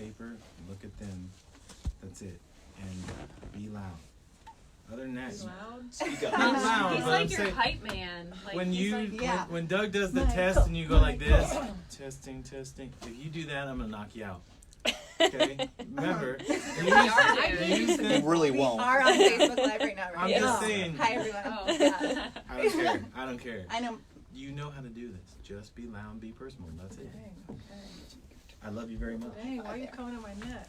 paper, look at them. That's it. And be loud. Other than that, Loud? speak up. Not loud, He's but like I'm your saying, hype man. Like, when he's you like, Yeah. when Doug does the Michael, test and you go like this, Michael. testing. If you do that, I'm gonna knock you out. Okay? Remember, We are, dude. use You them. really We won't. are on Facebook Live right now. I'm Right? just Yeah. saying. Hi, everyone. Oh. Yeah. I don't care. I know. You know how to do this. Just be loud and be personal. That's it. Dang, okay. I love you very much. Dang, why are you coming to my neck?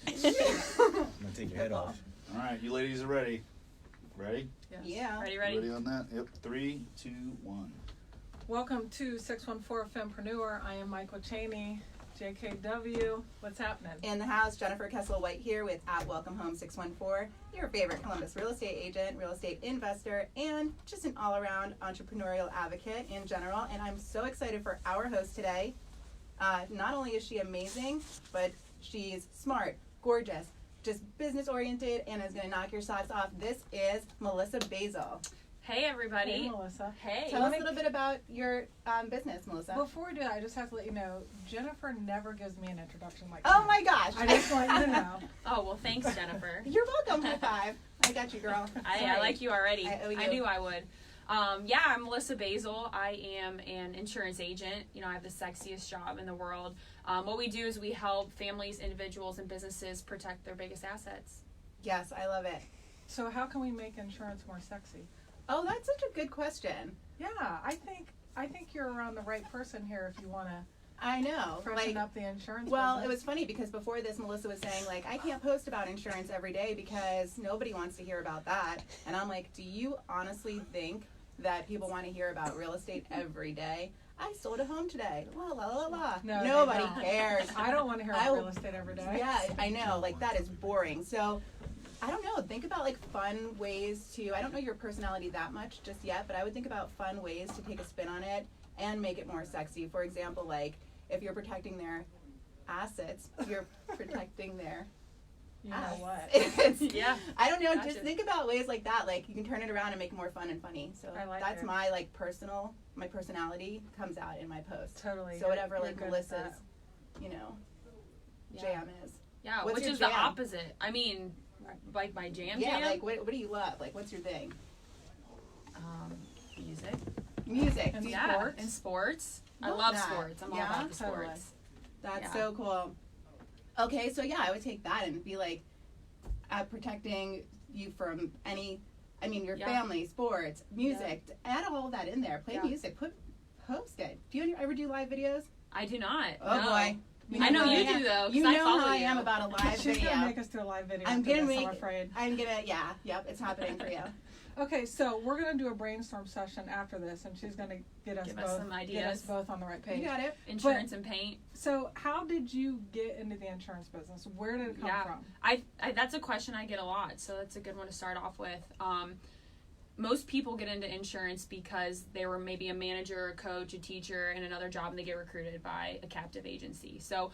I'm gonna take your head off. All right, you ladies are ready. Ready? Yes. Yeah. Ready? Ready on that? Yep. 3, 2, 1. Welcome to 614Fempreneur. I am Michael Cheney, JKW. What's happening? In the house, Jennifer Kessel-White here with at Welcome Home 614, your favorite Columbus real estate agent, real estate investor, and just an all-around entrepreneurial advocate in general. And I'm so excited for our host today. Not only is she amazing, but she's smart, gorgeous, just business-oriented, and is going to knock your socks off. This is Melissa Basil. Hey, everybody. Hey, Melissa. Hey. Tell us a little bit about your business, Melissa. Before we do that, I just have to let you know, Jennifer never gives me an introduction like Oh that. my gosh. I just want you to know. Oh, well, thanks, Jennifer. You're welcome. High five. I got you, girl. I Sorry. like you already. I owe you. I knew I would. Yeah, I'm Melissa Basil. I am an insurance agent. You know, I have the sexiest job in the world. What we do is we help families, individuals, and businesses protect their biggest assets. Yes, I love it. So how can we make insurance more sexy? Oh, that's such a good question. Yeah, I think you're around the right person here if you want to I know. freshen up the insurance Well, it business. was funny because before this, Melissa was saying, like, I can't post about insurance every day because nobody wants to hear about that. And I'm like, do you honestly think that people want to hear about real estate every day? I sold a home today. La, la, la, la. No, they Nobody don't. cares. I don't want to hear I about will- real estate every day. Yeah, I know. Like, that is boring. So, I don't know. Think about, like, fun ways to, I don't know your personality that much just yet, but I would think about fun ways to take a spin on it and make it more sexy. For example, like, if you're protecting their assets, you're protecting their You know what? assets. Yeah. I don't know. Gotcha. Just think about ways like that. Like, you can turn it around and make it more fun and funny. So I like that's it. my, like, my personality comes out in my post. Totally. So whatever, You're like, good at Melissa's, that. you know, Yeah. jam is. Yeah, What's which your is the jam? opposite. I mean, like my jam. Yeah, like, what do you love? Like, what's your thing? Music. Music. And Do you- Yeah, sports? and sports. I Love love that. sports. I'm all Yeah? about the Totally. sports. That's Yeah. so cool. Okay, so yeah, I would take that and be like, protecting you from your Yeah. family, sports, music. Add all of that in there. Play Yeah. music. Post it. Do you ever do live videos? I do not. Oh no. boy. I know how you am. do though. 'Cause You I know follow how I you. am about a live She's video. gonna make us do a live video. I'm after gonna this, make. I'm afraid. Yep, it's happening for you. Okay, so we're gonna do a brainstorm session after this, and she's gonna get us Give both us some ideas. on the right page. You got it. Insurance and paint. So, how did you get into the insurance business? Where did it come Yeah. from? I that's a question I get a lot, so that's a good one to start off with. Most people get into insurance because they were maybe a manager, a coach, a teacher, in another job, and they get recruited by a captive agency. So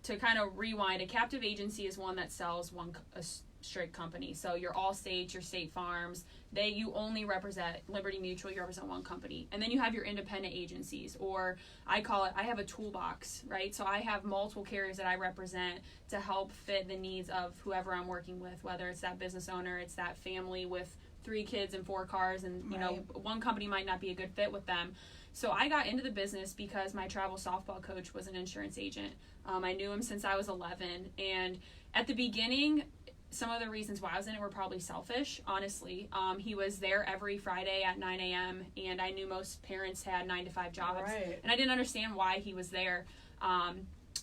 to kind of rewind, a captive agency is one that sells a straight company. So your Allstate, your State Farms, you only represent Liberty Mutual, you represent one company. And then you have your independent agencies, or I have a toolbox, right? So I have multiple carriers that I represent to help fit the needs of whoever I'm working with, whether it's that business owner, it's that family with 3 kids and 4 cars, and you know, one company might not be a good fit with them. So I got into the business because my travel softball coach was an insurance agent. I knew him since I was 11, and at the beginning, some of the reasons why I was in it were probably selfish, honestly. He was there every Friday at 9 a.m., and I knew most parents had 9-to-5 jobs, Right. and I didn't understand why he was there.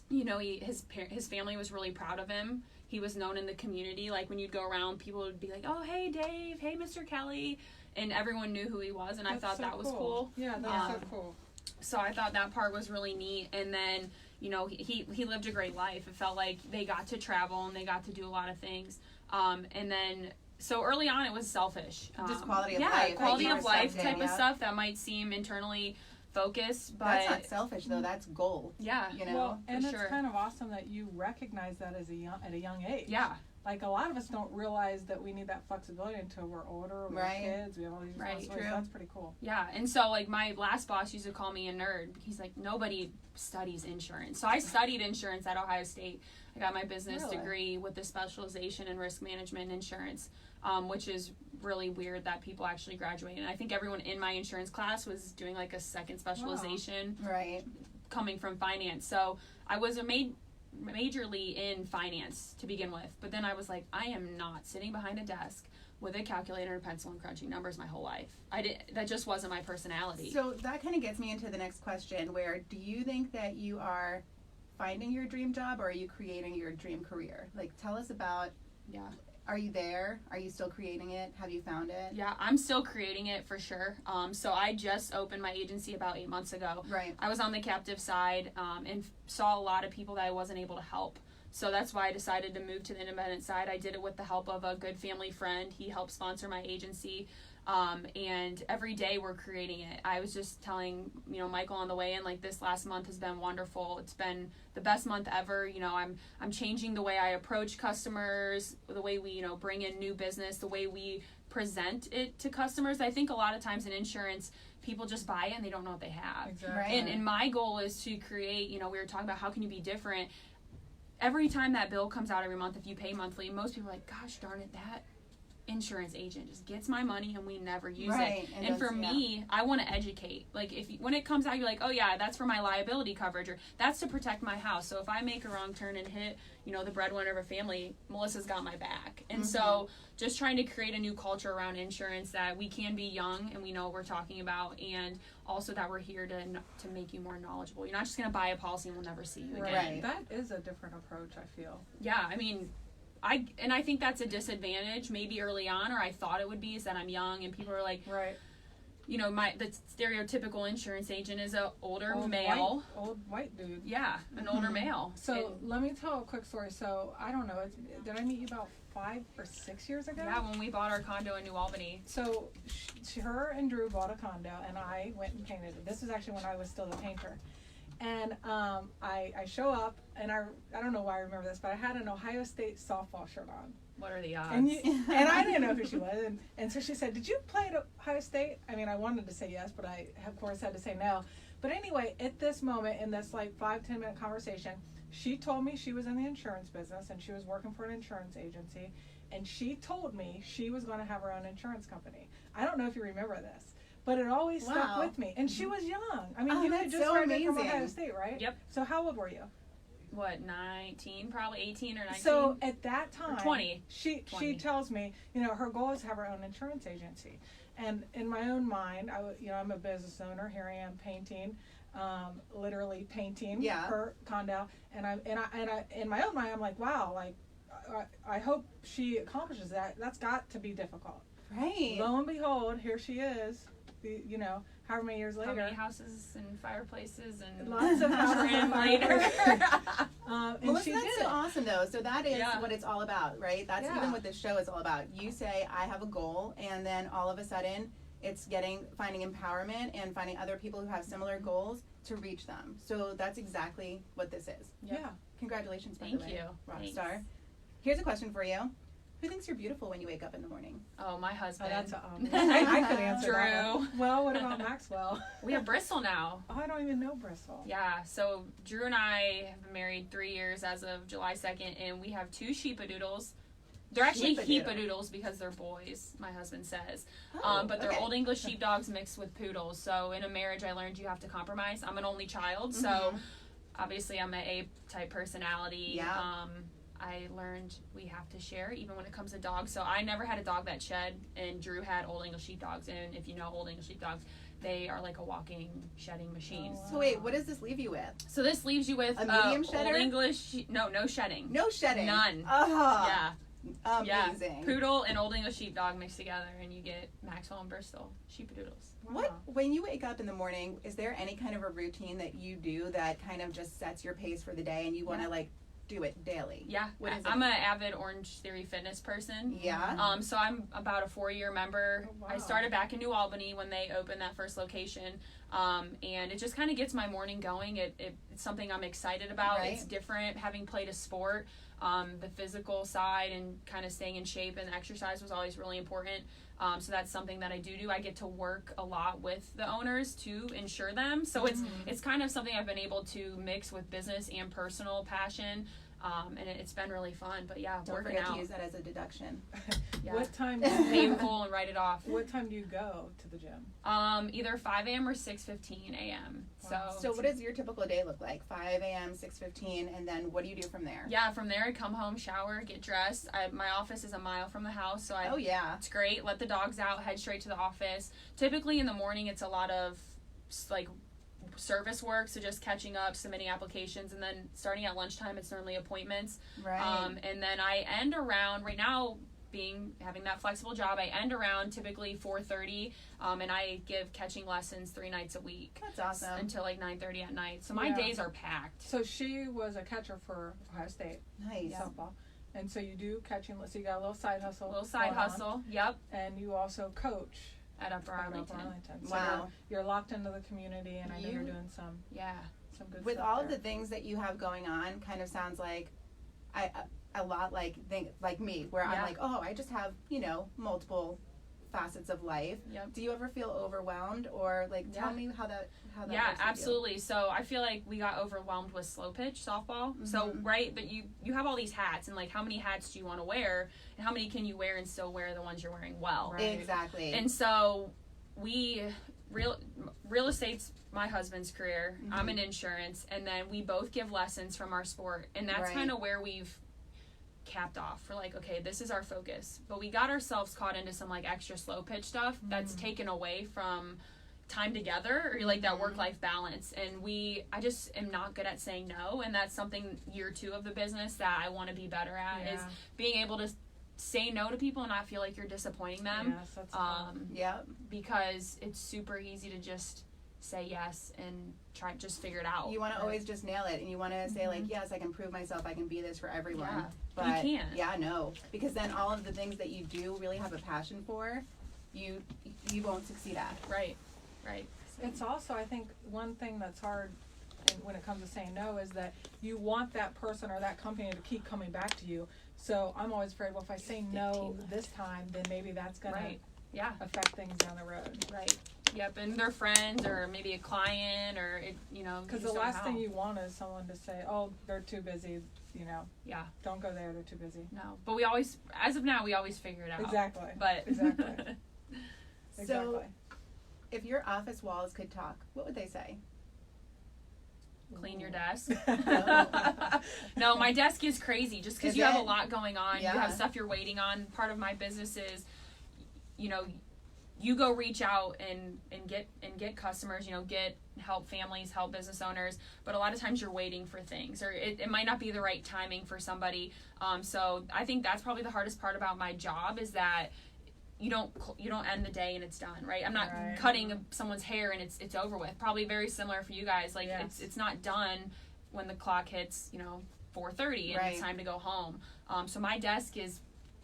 You know, his family was really proud of him. He was known in the community. Like, when you'd go around, people would be like, oh, hey, Dave, hey, Mr. Kelly, and everyone knew who he was, and I thought so that was cool. Yeah, that's so Um, cool. So I thought that part was really neat. And then, you know, he lived a great life. It felt like they got to travel and they got to do a lot of things. And then, so early on, it was selfish. Just quality of yeah, life. quality you of life accepted, type of yeah. stuff that might seem internally focused, but That's not selfish though. That's goal. yeah, You know. Well, and for it's sure. kind of awesome that you recognize that at a young age. yeah, like a lot of us don't realize that we need that flexibility until we're older, we have kids, we have all these responsibilities. True. That's pretty cool. Yeah, and so like my last boss used to call me a nerd. He's like, nobody studies insurance. So I studied insurance at Ohio State. I got my business degree with a specialization in risk management and insurance, which is really weird that people actually graduate. And I think everyone in my insurance class was doing like a second specialization, coming from finance. So I was majorly in finance to begin with, but then I was like, I am not sitting behind a desk with a calculator and a pencil and crunching numbers my whole life. That just wasn't my personality. So that kind of gets me into the next question, where do you think that you are finding your dream job, or are you creating your dream career? Like, tell us about, are you there? Are you still creating it? Have you found it? Yeah, I'm still creating it for sure. So I just opened my agency about 8 months ago. Right. I was on the captive side and saw a lot of people that I wasn't able to help. So that's why I decided to move to the independent side. I did it with the help of a good family friend. He helped sponsor my agency. And every day we're creating it. I was just telling, Michael on the way in, like, this last month has been wonderful. It's been the best month ever. I'm changing the way I approach customers, the way we, bring in new business, the way we present it to customers. I think a lot of times in insurance, people just buy it and they don't know what they have. Exactly. Right. And my goal is to create, we were talking about how can you be different. Every time that bill comes out every month, if you pay monthly, most people are like, gosh darn it, that insurance agent just gets my money and we never use it. And for me, I want to educate. Like, when it comes out, you're like, oh yeah, that's for my liability coverage, or that's to protect my house. So if I make a wrong turn and hit, the breadwinner of a family, Melissa's got my back. And so just trying to create a new culture around insurance, that we can be young and we know what we're talking about, and also that we're here to make you more knowledgeable. You're not just going to buy a policy and we'll never see you again. Right. That is a different approach, I feel. Yeah, I mean, I think that's a disadvantage maybe early on, or I thought it would be, is that I'm young and people are like, right. The stereotypical insurance agent is a older male. Old white dude. Yeah, an older male. So let me tell a quick story. So I don't know, did I meet you about 5 or 6 years ago? Yeah, when we bought our condo in New Albany. So her and Drew bought a condo, and I went and painted it. This is actually when I was still the painter. And I show up, and I don't know why I remember this, but I had an Ohio State softball shirt on. What are the odds? And I didn't know who she was. And so she said, did you play at Ohio State? I mean, I wanted to say yes, but I, of course, had to say no. But anyway, at this moment, in this like 5-10 minute conversation, she told me she was in the insurance business, and she was working for an insurance agency. And she told me she was going to have her own insurance company. I don't know if you remember this, but it always stuck with me. And she was young. I mean, you had just graduated from Ohio State, right? Yep. So how old were you? What, 19? Probably 18 or 19. So at that time, 20. She tells me, her goal is to have her own insurance agency. And in my own mind, I'm a business owner. Here I am painting, literally painting her condo. And I in my own mind, I'm like, wow, like I hope she accomplishes that. That's got to be difficult. Right. Lo and behold, here she is. However many years later. How many houses and fireplaces and lots of houses and later. Melissa, that's so awesome, though. So that is what it's all about, right? That's even what this show is all about. You say, I have a goal, and then all of a sudden, it's finding empowerment and finding other people who have similar goals to reach them. So that's exactly what this is. Yeah. Congratulations, by the way. Thank you. Rockstar. Here's a question for you. Who thinks you're beautiful when you wake up in the morning? Oh, my husband. Oh, that's I could answer Drew. that one. Well, what about Maxwell? We have Bristol now. Oh, I don't even know Bristol. Yeah, so Drew and I have been married 3 years as of July 2nd, and we have 2 sheepadoodles. They're actually heapadoodles because they're boys, my husband says. But they're Old English sheepdogs mixed with poodles. So in a marriage, I learned you have to compromise. I'm an only child, so obviously I'm an A-type personality. Yeah. I learned we have to share even when it comes to dogs. So I never had a dog that shed, and Drew had Old English sheepdogs. And if you know Old English sheepdogs, they are like a walking shedding machine. Oh, wow. So wait, what does this leave you with? So this leaves you with a medium shedder? Old English, no shedding. No shedding? None. Oh. Yeah. Amazing. Yeah. Poodle and Old English sheepdog mixed together, and you get Maxwell and Bristol sheepadoodles. Wow. When you wake up in the morning, is there any kind of a routine that you do that kind of just sets your pace for the day, and you want to do it daily? Yeah. What is it? I'm an avid Orange Theory fitness person. Yeah. So I'm about a 4-year member. Oh, wow. I started back in New Albany when they opened that first location. And it just kind of gets my morning going. It's something I'm excited about. Right. It's different having played a sport. The physical side and kind of staying in shape and exercise was always really important. So that's something that I do. I get to work a lot with the owners to insure them. So it's kind of something I've been able to mix with business and personal passion. And it's been really fun. But yeah, Don't working forget out. to use that as a deduction. Yeah. What time? Painful and write it off. What time do you go to the gym? Either 5 a.m. or 6:15 a.m. Wow. So what does your typical day look like? 5 a.m., 6:15, and then what do you do from there? Yeah, from there I come home, shower, get dressed. My office is a mile from the house, so Oh, yeah. it's great. Let the dogs out, head straight to the office. Typically in the morning it's a lot of like service work, so just catching up, submitting applications, and then starting at lunchtime it's normally appointments. Right. And then I end around, right now having that flexible job, I end around typically 4:30, and I give catching lessons 3 nights a week. That's awesome. Until like 9:30 at night. So my Yeah. days are packed. So she was a catcher for Ohio State Nice. softball, and so you do catching. So you got a little side hustle. Little side going on, hustle. Yep. and you also coach At Upper at Arlington. Upper Arlington. So Wow. you're locked into the community, and I know you're doing some Yeah. good With stuff all of there. the things that you have going on, kind of sounds like a lot like me, where I'm Yeah. like, oh, I just have, multiple facets of life. Yep. Do you ever feel overwhelmed, or like tell Yeah. me how that Yeah, works with you? absolutely. So I feel like we got overwhelmed with slow pitch softball. So Mhm. right, that you have all these hats, and like how many hats do you want to wear, and how many can you wear and still wear the ones you're wearing well? Right. Exactly. And so real estate's my husband's career. I'm in insurance, and then we both give lessons from our sport, and that's Right. kind of where we've capped off. We're like, okay, this is our focus, but we got ourselves caught into some like extra slow pitch stuff that's taken away from time together, or like that work-life balance. And I just am not good at saying no, and that's something year 2 of the business that I want to be better at, is Yeah. being able to say no to people and not feel like you're disappointing them. Yes, that's fun. Yep. Because it's super easy to just say yes and just figure it out. You want to always just nail it, and you want to say like, yes, I can prove myself, I can be this for everyone. Yeah. But You can't. Yeah, no, because then all of the things that you do really have a passion for, you won't succeed at. Right. It's also, I think, one thing that's hard when it comes to saying no is that you want that person or that company to keep coming back to you. So I'm always afraid, well, if I say no this time, then maybe that's going Right. to Yeah. affect things down the road. Right. Yep. And they're friends, or maybe a client, or Because the last thing you want is someone to say, oh, they're too busy, Yeah. don't go there, they're too busy. No. But as of now, we always figure it out. Exactly. But Exactly. So, if your office walls could talk, what would they say? clean your desk. No. No, my desk is crazy just because Is you have a it? lot going on. You Yeah. have stuff you're waiting on. Part of my business is, you go reach out and get customers, get help families, help business owners, but a lot of times you're waiting for things, or it might not be the right timing for somebody. So I think that's probably the hardest part about my job, is that you don't end the day and it's done, right? I'm not Right. cutting someone's hair and it's over with. Probably very similar for you guys. Like Yes. it's not done when the clock hits 4:30 and Right. it's time to go home. So my desk is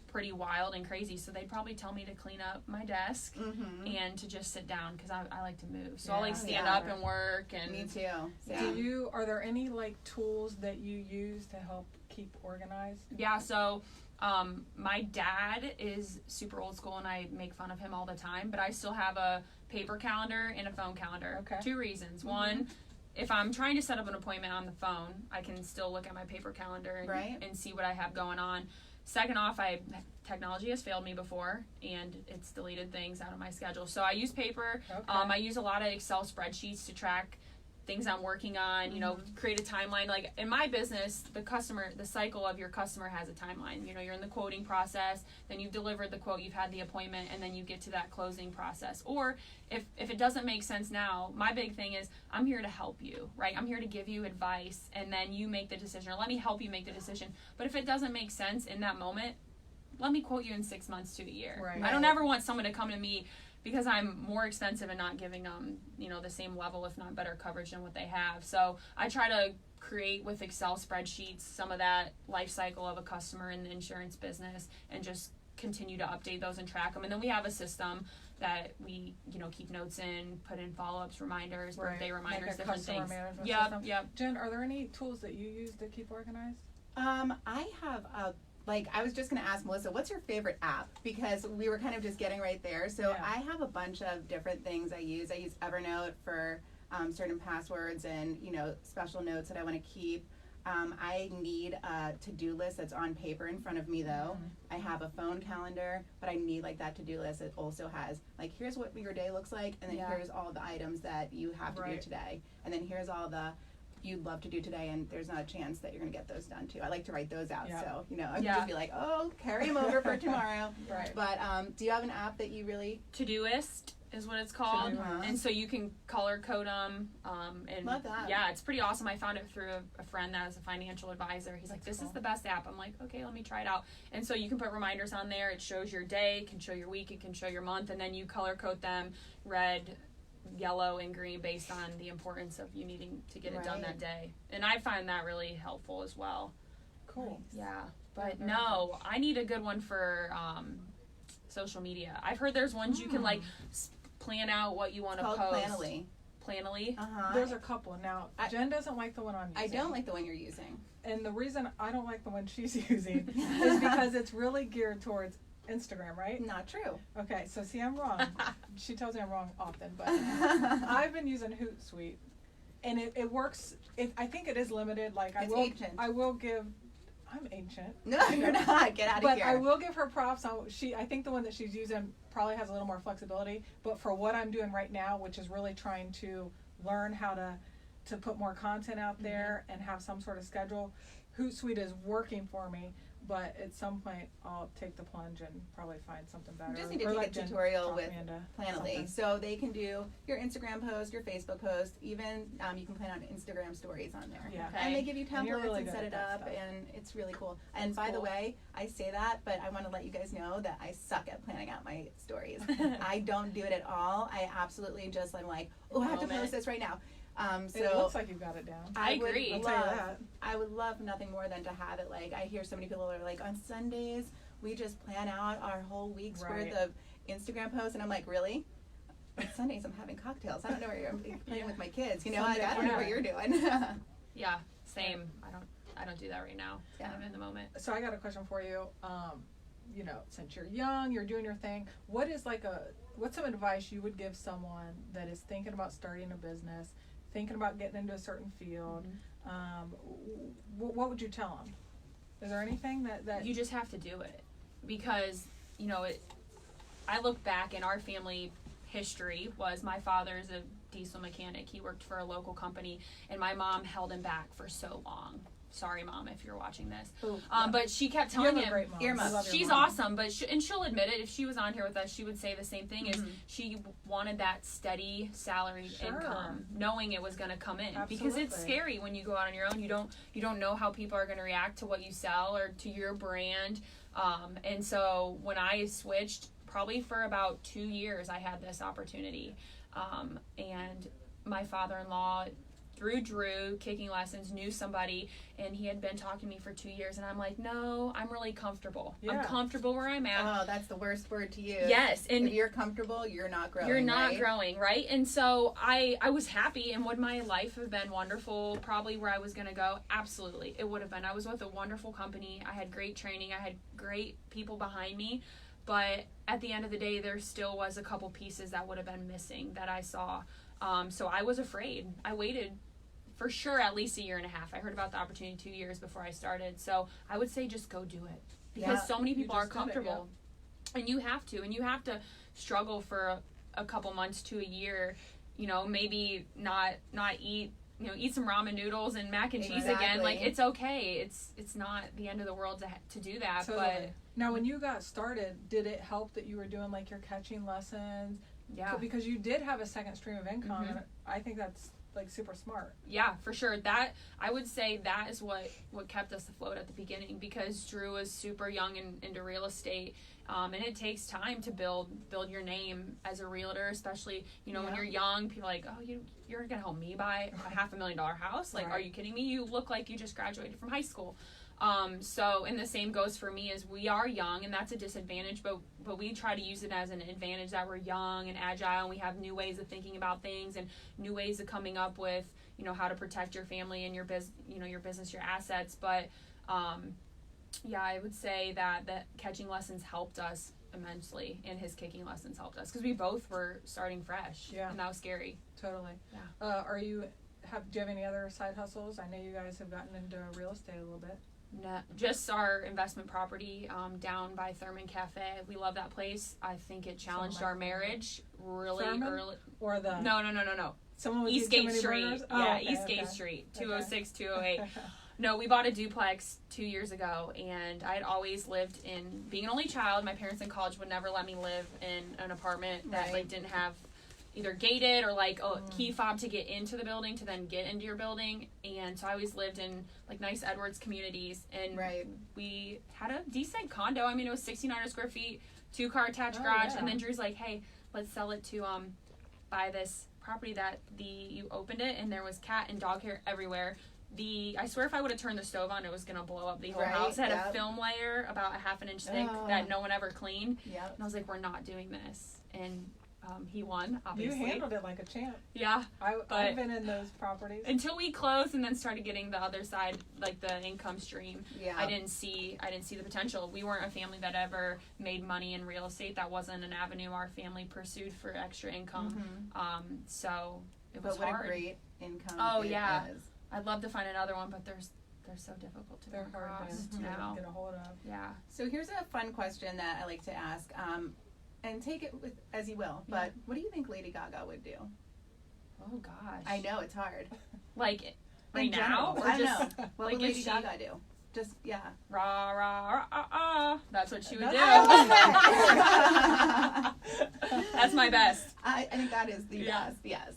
pretty wild and crazy. So they'd probably tell me to clean up my desk Mm-hmm. and to just sit down, because I like to move. So I'll like Yeah. stand Yeah. up and work. And Me too. Yeah. Are there any like tools that you use to help keep organized? Yeah, so my dad is super old school, and I make fun of him all the time, but I still have a paper calendar and a phone calendar. Okay. 2 reasons. One, if I'm trying to set up an appointment on the phone, I can still look at my paper calendar and, Right. and see what I have going on. Second off, technology has failed me before, and it's deleted things out of my schedule. So I use paper. Okay. I use a lot of Excel spreadsheets to track things I'm working on, create a timeline. Like in my business, the cycle of your customer has a timeline. You're in the quoting process, then you've delivered the quote, you've had the appointment, and then you get to that closing process. Or if it doesn't make sense now, my big thing is I'm here to help you, right? I'm here to give you advice, and then you make the decision, or let me help you make the decision. But if it doesn't make sense in that moment, let me quote you in 6 months to a year. Right. I don't ever want someone to come to me because I'm more expensive and not giving them, the same level, if not better coverage than what they have. So I try to create with Excel spreadsheets some of that life cycle of a customer in the insurance business, and just continue to update those and track them. And then we have a system that we, keep notes in, put in follow-ups, reminders, Right. birthday reminders, Like a different customer things. management Yep, system. yep. Jen, are there any tools that you use to keep organized? I have I was just going to ask Melissa, what's your favorite app? Because we were kind of just getting right there. So Yeah. I have a bunch of different things I use. I use Evernote for certain passwords and, special notes that I want to keep. I need a to-do list that's on paper in front of me, though. I have a phone calendar, but I need that to-do list. It also has here's what your day looks like, and then Yeah. here's all the items that you have to do Right. today, and then here's all the you'd love to do today, and there's not a chance that you're going to get those done too. I like to write those out, Yeah. so I can Yeah. just be like, oh, carry them over for tomorrow. Right. But do you have an app that you really Todoist is what it's called, To-do. and so you can color code them. And Love that. yeah, it's pretty awesome. I found it through a friend that is a financial advisor. He's like, That's "This cool. is the best app." I'm like, "Okay, let me try it out." And so you can put reminders on there. It shows your day, it can show your week, it can show your month, and then you color code them red, yellow, and green based on the importance of you needing to get it done that Right. day. And I find that really helpful as well. Cool. Yeah, but very no, I need a good one for social media. I've heard there's ones you can plan out what you want to called post. Planoly? Planoly. There's a couple. Now, I- Jen doesn't like the one I'm using. I don't like the one you're using. And the reason I don't like the one she's using is because it's really geared towards Instagram, right? Not true. Okay, so see, I'm wrong. She tells me I'm wrong often, but I've been using Hootsuite, and it works. I think it is limited. It's ancient. I will give. I'm ancient. No, you're not. Get out of But here. I will give her props on I think the one that she's using probably has a little more flexibility, but for what I'm doing right now, which is really trying to learn how to put more content out there and have some sort of schedule, Hootsuite is working for me, but at some point I'll take the plunge and probably find something better. You just need to Or take let a Jen tutorial talk with me into Planoly. something. So they can do your Instagram post, your Facebook post, even you can plan on Instagram stories on there. Yeah. And they give you And you're templates really and good set at it that up, stuff. and it's really cool. And That's by the cool. way, I say that, but I want to let you guys know that I suck at planning out my stories. I don't do it at all. I absolutely just, I'm like, oh, I have to Moment. post this right now. It So looks like you've got it down. I would agree. I'll tell you love- that. I would love nothing more than to have it. I hear so many people are like, on Sundays, we just plan out our whole week's Right. worth of Instagram posts. And I'm like, really? On Sundays, I'm having cocktails. I don't know where you're playing with my kids. I don't know what you're doing. Yeah, same. I don't do that right now. It's kind Yeah. of in the moment. So I got a question for you. Since you're young, you're doing your thing. What's some advice you would give someone that is thinking about starting a business, thinking about getting into a certain field? What would you tell them? Is there anything that You just have to do it because I look back in our family history was my father's a diesel mechanic. He worked for a local company, and my mom held him back for so long. Sorry, Mom, if you're watching this. Ooh, But she kept you telling have a him, great mom. earmuffs. I love your she's mom. awesome, but and she'll admit it. If she was on here with us, she would say the same thing. Is she wanted that steady salary Sure. income, knowing it was going to come in because it's Absolutely. scary when you go out on your own. You don't know how people are going to react to what you sell or to your brand. And so when I switched, probably for about 2 years, I had this opportunity, and my father-in-law, through Drew kicking lessons, knew somebody, and he had been talking to me for 2 years, and I'm like, no, I'm really comfortable. I'm Yeah. comfortable where I'm at. Oh, that's the worst word to use. Yes, and if you're comfortable, you're not growing. you're not right? growing, right? And so I was happy, and would my life have been wonderful, probably where I was going to go? Absolutely, it would have been. I was with a wonderful company. I had great training. I had great people behind me. But at the end of the day, there still was a couple pieces that would have been missing that I saw. So I was afraid. I waited for sure at least a year and a half. I heard about the opportunity 2 years before I started. So I would say just go do it. Because Yeah. so many people are just did it, comfortable. And you have to struggle for a couple months to a year, maybe not eat, eat some ramen noodles and mac and cheese again. Like, Exactly. it's okay. It's not the end of the world to do that. Totally. But Now, when you got started, did it help that you were doing your catching lessons? yeah. Because you did have a second stream of income, Mhm. and I think that's super smart. Yeah, for sure. That I would say that is what kept us afloat at the beginning, because Drew was super young and into real estate, and it takes time to build your name as a realtor, especially when Yeah. you're young. People are like, oh, you're gonna help me buy a $500,000 house? Like, Right. are you kidding me? You look like you just graduated from high school. So, and the same goes for me, as we are young, and that's a disadvantage, but we try to use it as an advantage that we're young and agile, and we have new ways of thinking about things and new ways of coming up with, you know, how to protect your family and your your business, your assets. But yeah, I would say that the catching lessons helped us immensely, and his kicking lessons helped us, because we both were starting fresh. Yeah. And that was scary. Totally. Yeah. Do you have any other side hustles? I know you guys have gotten into real estate a little bit. No, just our investment property down by Thurman Cafe. We love that place. I think it challenged our marriage really Thurman? early. Or the No. someone with Eastgate Street. burgers? Yeah, okay, Eastgate okay. Street, 206, 208. No, we bought a duplex 2 years ago, and I had always lived in, being an only child, my parents in college would never let me live in an apartment that like didn't have either gated or like a key fob to get into the building to then get into your building. And so I always lived in like nice Edwards communities, and we had a decent condo. I mean, it was 1,600 square feet, 2-car attached garage. And then Drew's like, hey, let's sell it to buy this property that you opened it, and there was cat and dog hair everywhere. I swear if I would have turned the stove on, it was going to blow up the whole house. It had a film layer about a half an inch thick that no one ever cleaned. And I was like, we're not doing this. And he won, obviously. You handled it like a champ. Yeah. I've been in those properties. Until we closed and then started getting the other side, like the income stream, I didn't see the potential. We weren't a family that ever made money in real estate. That wasn't an avenue our family pursued for extra income. So it was hard. But what a great income. Oh, it yeah. is. I'd love to find another one, but they're so difficult to They're come hard across to now. get a hold of. Yeah. So here's a fun question that I like to ask, and take it with as you will. But what do you think Lady Gaga would do? Oh gosh. I know it's hard. Like right In now, general, or I don't just know. What like would if Lady she- Gaga do? Just rah rah rah. That's what she would do. I love That's my best. I think that is the best. Yes.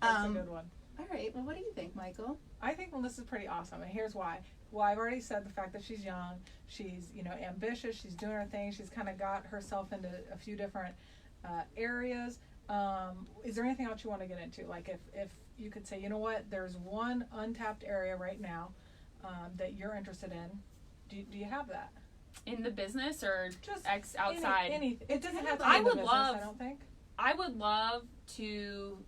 That's a good one. All right. Well, what do you think, Michael? I think Melissa's pretty awesome, and here's why. Well, I've already said the fact that she's young, she's ambitious, she's doing her thing, she's kind of got herself into a few different areas. Is there anything else you want to get into? Like if you could say, you know what, there's one untapped area right now that you're interested in. Do you have that? In the business or Just outside? Anything. It doesn't have to I be in the would business, love- I don't think. I would love to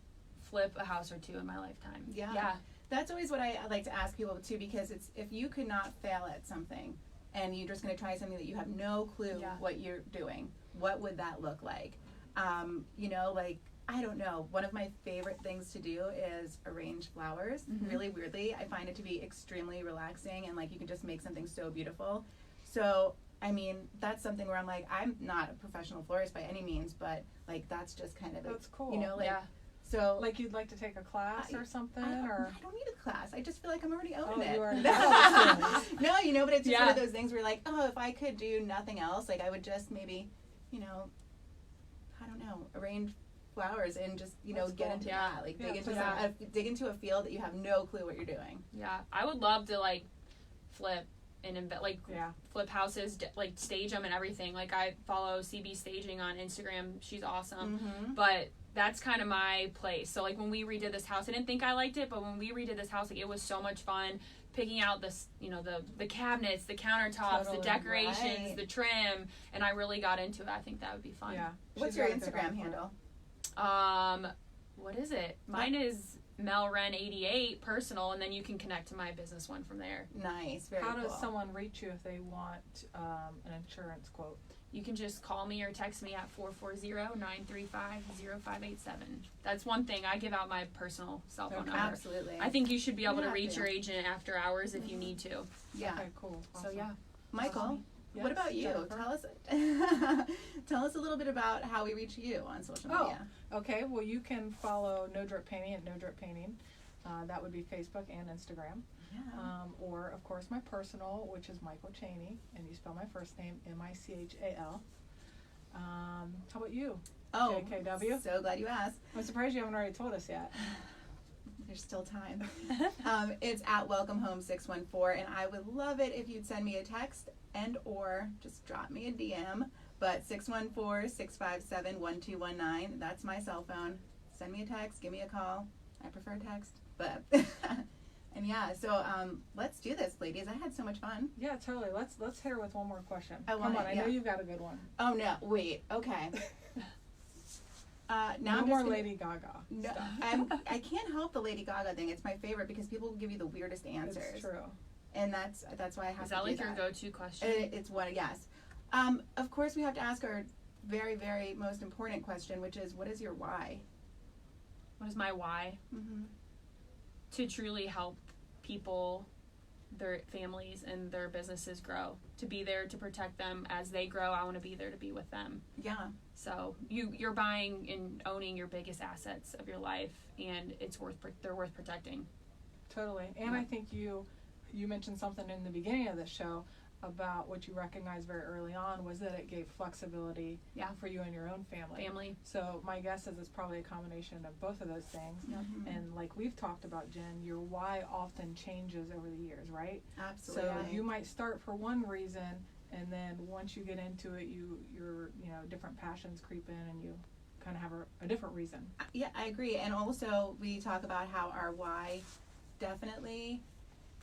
flip a house or two in my lifetime. Yeah. That's always what I like to ask people too, because it's if you could not fail at something and you're just going to try something that you have no clue what you're doing, what would that look like? Like, I don't know. One of my favorite things to do is arrange flowers. Really weirdly, I find it to be extremely relaxing, and like you can just make something so beautiful. So, I mean, that's something where I'm like, I'm not a professional florist by any means, but like that's just kind of That's cool. So like you'd like to take a class or something, I or don't need a class. I just feel like I'm already owning it. you already No, but it's just one of those things where you're like, oh, if I could do nothing else, like I would just maybe, I don't know, arrange flowers and just, That's get cool. into that. Like dig into a field that you have no clue what you're doing. Yeah, I would love to like flip and flip houses, like stage them and everything. Like I follow CB Staging on Instagram. She's awesome. But that's kind of my place. So like when we redid this house, I didn't think I liked it, but when we redid this house, like it was so much fun picking out this, the cabinets, the countertops, the decorations, the trim, and I really got into it. I think that would be fun. Yeah. What's your Instagram handle? What is it? Mine is melren88 personal, and then you can connect to my business one from there. Nice. Very How cool. does someone reach you if they want an insurance quote? You can just call me or text me at 440-935-0587. That's one thing. I give out my personal cell phone number. Absolutely. I think you should be able to Yeah, reach yeah. your agent after hours if you need to. Yeah. Okay, cool. So yeah. Michael, Yes, what about you? Jennifer? Tell us a little bit about how we reach you on social Oh. media. Okay, well, you can follow No Drip Painting at No Drip Painting. That would be Facebook and Instagram. Yeah. Or, of course, my personal, which is Michael Cheney, and you spell my first name Michal. How about you? Oh, JKW? so glad you asked. I'm surprised you haven't already told us yet. There's still time. It's at Welcome Home 614, and I would love it if you'd send me a text and or just drop me a DM. But 614-657-1219. That's my cell phone. Send me a text. Give me a call. I prefer text, but And yeah, so let's do this, ladies. I had so much fun. Yeah, totally. Let's hit her with one more question. I want Come on, it, I know yeah. you've got a good one. Oh no, wait. Okay. Now No I'm more just gonna, Lady Gaga. No, stuff. I can't help the Lady Gaga thing. It's my favorite because people will give you the weirdest answers. It's true. And that's why I have Is to that do like that. your go-to question? It's what, yes. Of course, we have to ask our very, very most important question, which is, what is your why? What is my why? Mm-hmm. To truly help people, their families, and their businesses grow. To be there to protect them as they grow. I want to be there to be with them. Yeah. So you're buying and owning your biggest assets of your life, and they're worth protecting. Totally. And Yeah. I think you mentioned something in the beginning of the show about what you recognized very early on was that it gave flexibility for you and your own family. So my guess is it's probably a combination of both of those things. Mhm. And like we've talked about, Jen, your why often changes over the years, right? Absolutely. So you might start for one reason, and then once you get into it, your different passions creep in, and you kind of have a different reason. Yeah, I agree. And also, we talk about how our why definitely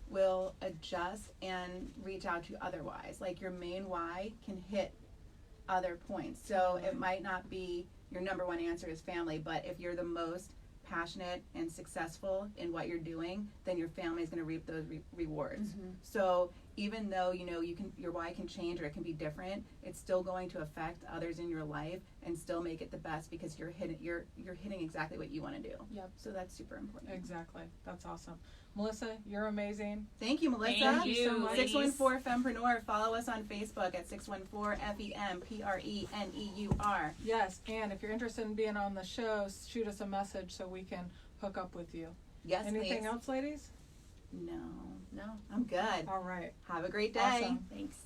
will adjust and reach out to other whys. Like your main why can hit other points. So it might not be your number one answer is family, but if you're the most passionate and successful in what you're doing, then your family is going to reap those rewards. Mm-hmm. So even though your why can change or it can be different, it's still going to affect others in your life and still make it the best because you're hitting exactly what you want to do. Yep. So that's super important. Exactly. That's awesome. Melissa, you're amazing. Thank you, Melissa. Thank you so much. 614Fempreneur. Follow us on Facebook at 614FEMPRENEUR. Yes, and if you're interested in being on the show, shoot us a message so we can hook up with you. Yes, Anything please. else, ladies? No, No. I'm good. All right. Have a great day. Awesome. Thanks.